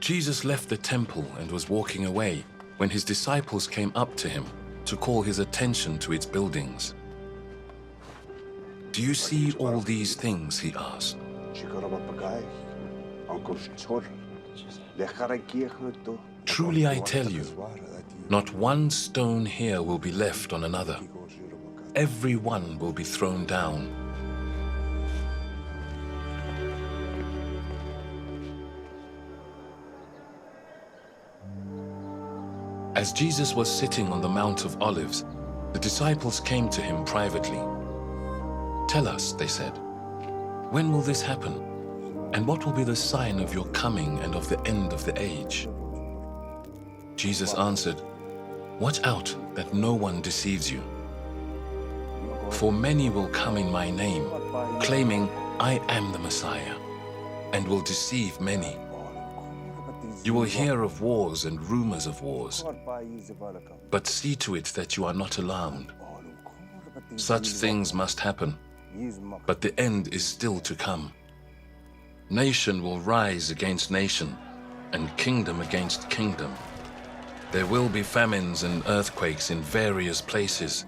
Jesus left the temple and was walking away when his disciples came up to him to call his attention to its buildings. "Do you see all these things?" he asked. "Truly I tell you, not one stone here will be left on another. Every one will be thrown down." As Jesus was sitting on the Mount of Olives, the disciples came to him privately. "Tell us," they said, "when will this happen? And what will be the sign of your coming and of the end of the age?" Jesus answered, "Watch out that no one deceives you. For many will come in my name, claiming I am the Messiah, and will deceive many. You will hear of wars and rumors of wars, but see to it that you are not alarmed. Such things must happen, but the end is still to come. Nation will rise against nation, and kingdom against kingdom. There will be famines and earthquakes in various places.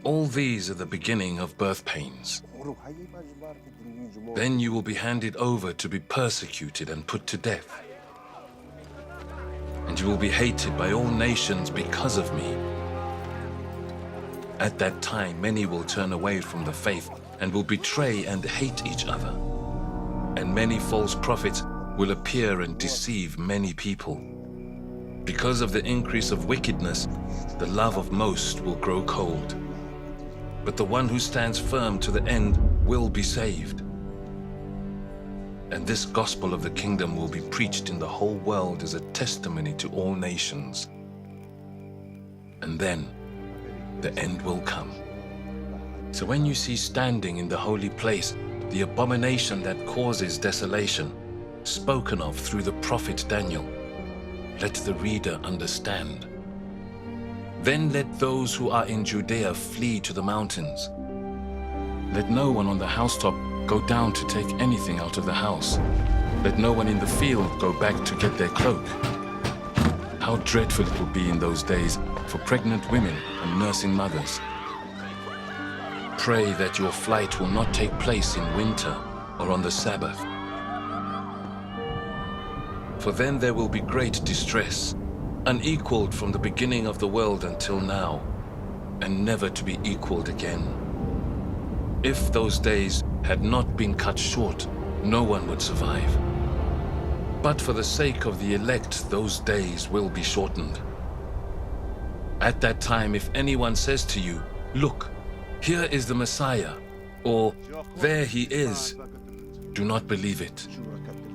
All these are the beginning of birth pains. Then you will be handed over to be persecuted and put to death. And you will be hated by all nations because of me. At that time, many will turn away from the faith and will betray and hate each other. And many false prophets will appear and deceive many people. Because of the increase of wickedness, the love of most will grow cold. But the one who stands firm to the end will be saved. And this gospel of the kingdom will be preached in the whole world as a testimony to all nations. And then the end will come. So when you see standing in the holy place the abomination that causes desolation, spoken of through the prophet Daniel, let the reader understand. Then let those who are in Judea flee to the mountains. Let no one on the housetop go down to take anything out of the house. Let no one in the field go back to get their cloak. How dreadful it will be in those days for pregnant women and nursing mothers. Pray that your flight will not take place in winter or on the Sabbath. For then there will be great distress, unequaled from the beginning of the world until now, and never to be equaled again. If those days had not been cut short, no one would survive. But for the sake of the elect, those days will be shortened. At that time, if anyone says to you, "Look, here is the Messiah," or "There he is," do not believe it.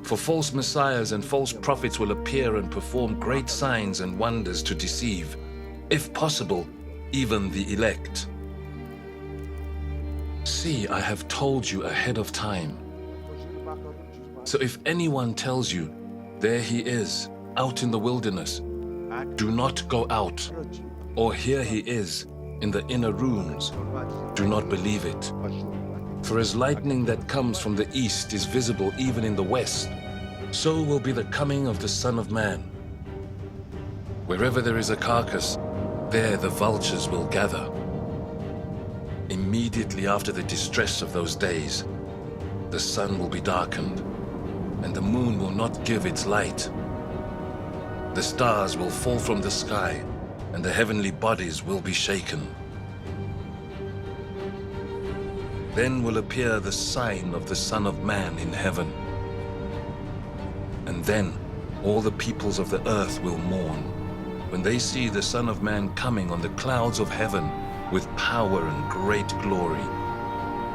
For false messiahs and false prophets will appear and perform great signs and wonders to deceive, if possible, even the elect. See, I have told you ahead of time. So if anyone tells you, "There he is, out in the wilderness," do not go out. Or "Here he is, in the inner rooms," do not believe it. For as lightning that comes from the east is visible even in the west, so will be the coming of the Son of Man. Wherever there is a carcass, there the vultures will gather. Immediately after the distress of those days, the sun will be darkened, and the moon will not give its light. The stars will fall from the sky, and the heavenly bodies will be shaken. Then will appear the sign of the Son of Man in heaven. And then all the peoples of the earth will mourn when they see the Son of Man coming on the clouds of heaven with power and great glory.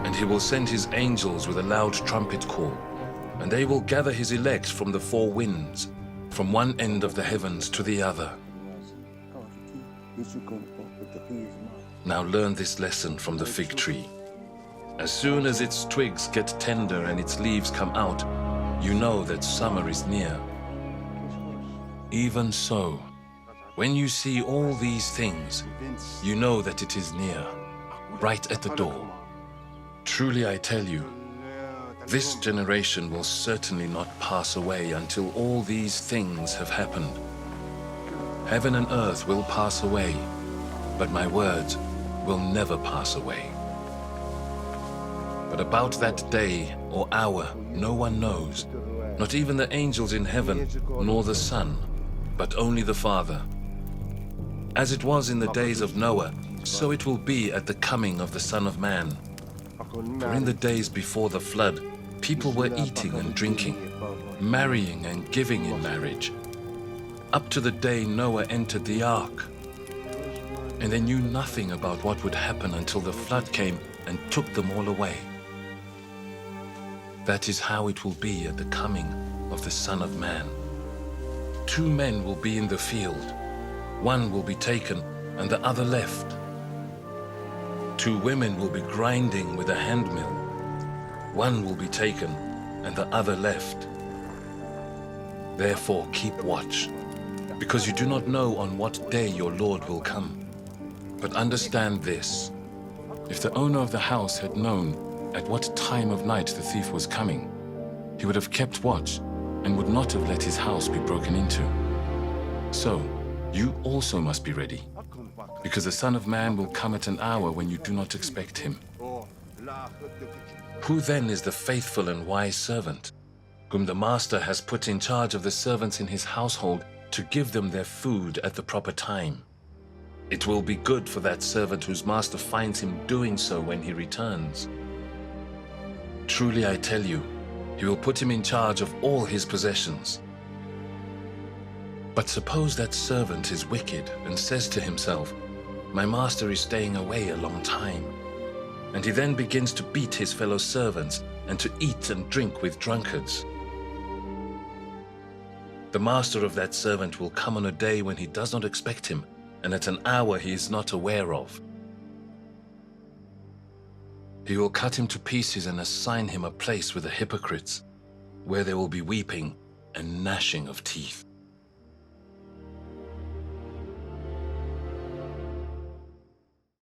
And he will send his angels with a loud trumpet call, and they will gather his elect from the four winds, from one end of the heavens to the other. Now learn this lesson from the fig tree. As soon as its twigs get tender and its leaves come out, you know that summer is near. Even so, when you see all these things, you know that it is near, right at the door. Truly I tell you, This generation will certainly not pass away until all these things have happened. Heaven and earth will pass away, but my words will never pass away. But about that day or hour no one knows, not even the angels in heaven, nor the Son, but only the Father. As it was in the days of Noah, so it will be at the coming of the Son of Man. For in the days before the flood, people were eating and drinking, marrying and giving in marriage, up to the day Noah entered the ark. And they knew nothing about what would happen until the flood came and took them all away. That is how it will be at the coming of the Son of Man. 2 men will be in the field. One will be taken and the other left. 2 women will be grinding with a handmill. One will be taken and the other left. Therefore keep watch, because you do not know on what day your Lord will come. But understand this: if the owner of the house had known at what time of night the thief was coming, he would have kept watch and would not have let his house be broken into. So, you also must be ready, because the Son of Man will come at an hour when you do not expect him. Who then is the faithful and wise servant, whom the master has put in charge of the servants in his household to give them their food at the proper time? It will be good for that servant whose master finds him doing so when he returns. Truly I tell you, he will put him in charge of all his possessions. But suppose that servant is wicked and says to himself, "My master is staying away a long time." And he then begins to beat his fellow servants and to eat and drink with drunkards. The master of that servant will come on a day when he does not expect him, and at an hour he is not aware of. He will cut him to pieces and assign him a place with the hypocrites, where there will be weeping and gnashing of teeth.